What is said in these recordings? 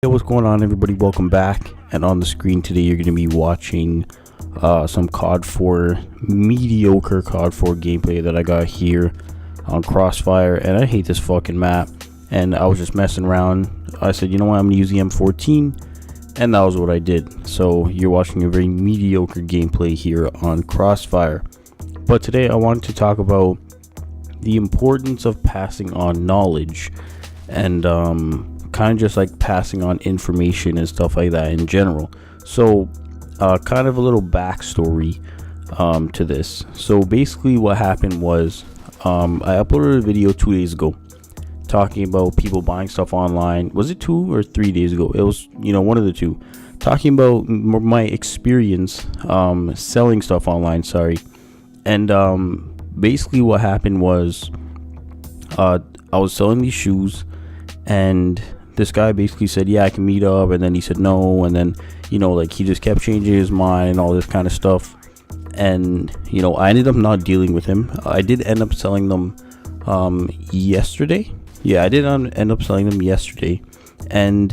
Hey, what's going on, everybody? Welcome back. And on the screen today, you're going to be watching some COD 4, mediocre COD 4 gameplay that I got here on Crossfire. And I hate this fucking map. And I was just messing around. I said, you know what, I'm going to use the M14. And that was what I did. So you're watching a very mediocre gameplay here on Crossfire. But today I wanted to talk about the importance of passing on knowledge. And kind of just like passing on information and stuff like that in general. So kind of a little backstory to this. So basically what happened was I uploaded a video 2 days ago talking about people buying stuff online. Was it 2 or 3 days ago? It was, one of the two, talking about my experience selling stuff online. And basically what happened was I was selling these shoes, and this guy basically said, yeah, I can meet up, and then he said no, and then he just kept changing his mind and all this kind of stuff. And I ended up not dealing with him. I did end up selling them yesterday. I did end up selling them yesterday. And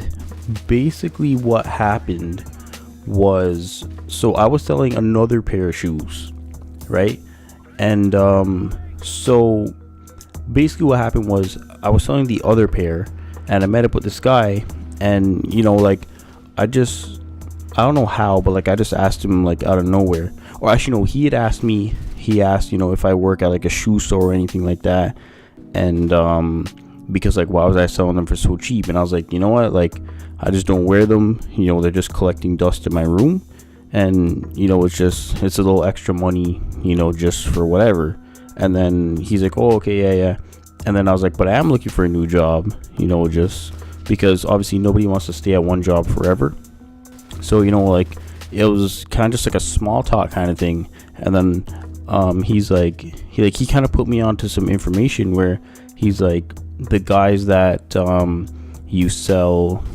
basically what happened was, so I was selling another pair of shoes, right? And so basically what happened was I was selling the other pair, and I met up with this guy, and I don't know how, but I just asked him out of nowhere. Or actually no, he asked if I work at a shoe store or anything like that. And because why was I selling them for so cheap? And I was like, you know what, I just don't wear them. They're just collecting dust in my room, and it's a little extra money, just for whatever. And then he's like, oh, okay, yeah. And then I was like, but I am looking for a new job, just because obviously nobody wants to stay at one job forever. So, it was kind of just a small talk kind of thing. And then he kind of put me onto some information where he's like, the guys that you sell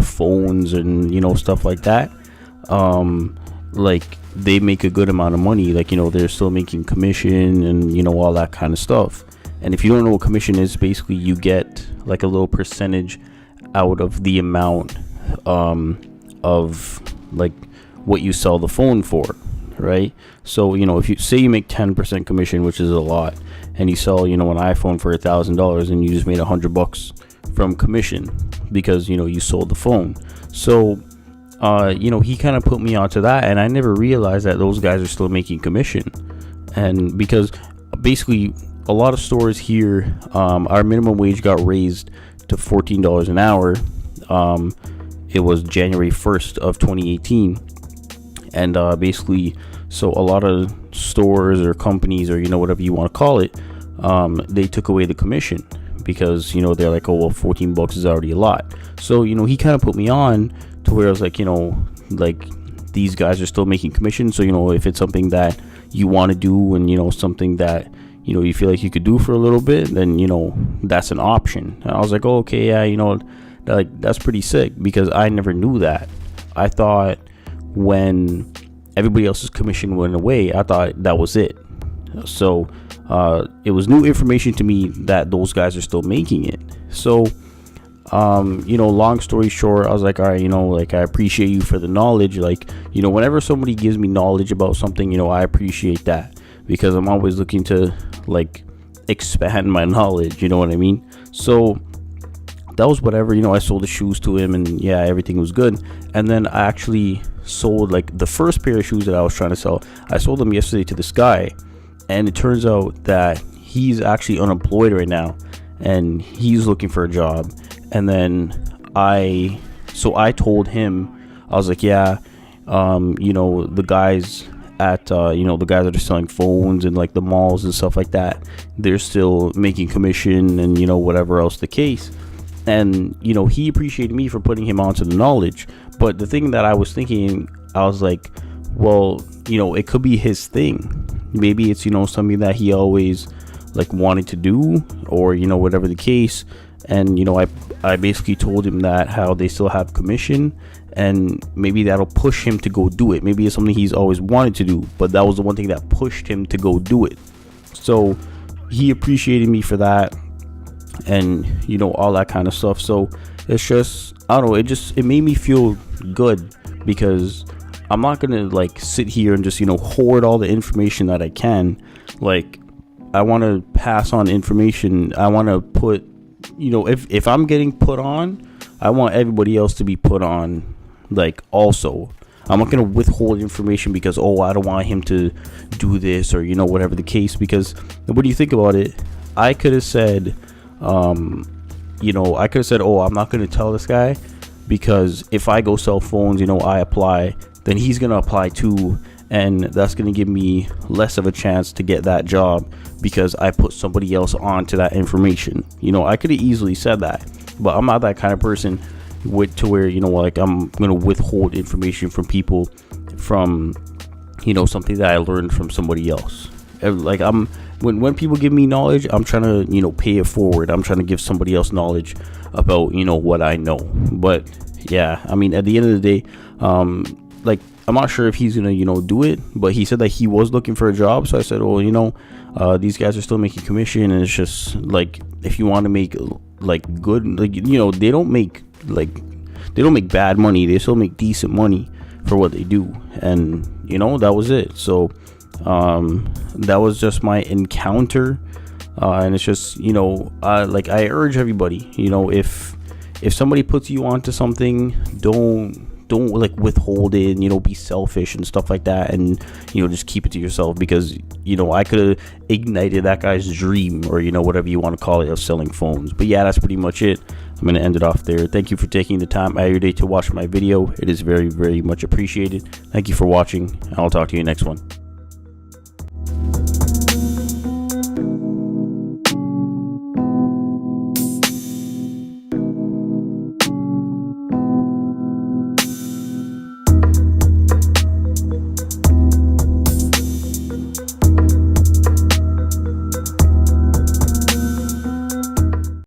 phones and stuff like that, they make a good amount of money. They're still making commission and all that kind of stuff. And if you don't know what commission is, basically you get a little percentage out of the amount of what you sell the phone for, right? So if you say you make 10% commission, which is a lot, and you sell an iPhone for $1,000, and you just made $100 from commission because you sold the phone. So he kind of put me onto that, and I never realized that those guys are still making commission. And because basically a lot of stores here, our minimum wage got raised to $14 an hour. It was January 1st of 2018. And basically, so a lot of stores or companies, or whatever you want to call it, they took away the commission because they're like, oh well, $14 is already a lot. So he kind of put me on to where I was like, these guys are still making commission. So if it's something that you want to do, and something that you feel like you could do for a little bit, then that's an option. And I was like, oh, okay, yeah, that's pretty sick, because I never knew that. I thought when everybody else's commission went away, I thought that was it. So it was new information to me that those guys are still making it. So long story short, I was like, all right, I appreciate you for the knowledge. Whenever somebody gives me knowledge about something, I appreciate that, because I'm always looking to expand my knowledge, you know what I mean? So that was whatever. I sold the shoes to him, and yeah, everything was good. And then I actually sold the first pair of shoes that I was trying to sell. I sold them yesterday to this guy, and it turns out that he's actually unemployed right now, and he's looking for a job. And then I told him, I was like, yeah, the guys at the guys that are selling phones and the malls and stuff like that, they're still making commission, and whatever else the case. And he appreciated me for putting him onto the knowledge. But the thing that I was thinking, I was like, well, it could be his thing. Maybe it's something that he always wanted to do, or whatever the case. And I basically told him that how they still have commission, and maybe that'll push him to go do it. Maybe it's something he's always wanted to do, but that was the one thing that pushed him to go do it. So he appreciated me for that, and all that kind of stuff. So It's just, I don't know, it made me feel good, because I'm not gonna like sit here and just, you know, hoard all the information that I can. Like, I want to pass on information. I want to put, you know, if I'm getting put on, I want everybody else to be put on, like, also. I'm not going to withhold information because, oh, I don't want him to do this, or, you know, whatever the case. Because when you think about it, I could have said, you know, oh, I'm not going to tell this guy, because if I go sell phones, you know, I apply, then he's going to apply too. And that's going to give me less of a chance to get that job, because I put somebody else onto that information. You know, I could have easily said that, but I'm not that kind of person to where, you know, like, I'm going to withhold information from people from, you know, something that I learned from somebody else. Like, when people give me knowledge, I'm trying to, you know, pay it forward. I'm trying to give somebody else knowledge about, you know, what I know. But yeah, I mean, at the end of the day, like, I'm not sure if he's gonna, you know, do it, but he said that he was looking for a job. So I said, oh, you know, these guys are still making commission, and it's just like, if you want to make like good, like, you know, they don't make bad money. They still make decent money for what they do. And, you know, that was it. So that was just my encounter, and it's just, you know, like, I urge everybody, you know, if somebody puts you onto something, don't like withhold it, and, you know, be selfish and stuff like that, and, you know, just keep it to yourself, because, you know, I could have ignited that guy's dream, or, you know, whatever you want to call it, of selling phones. But yeah, that's pretty much it. I'm going to end it off there. Thank you for taking the time out of your day to watch my video. It is very, very much appreciated. Thank you for watching, and I'll talk to you next one.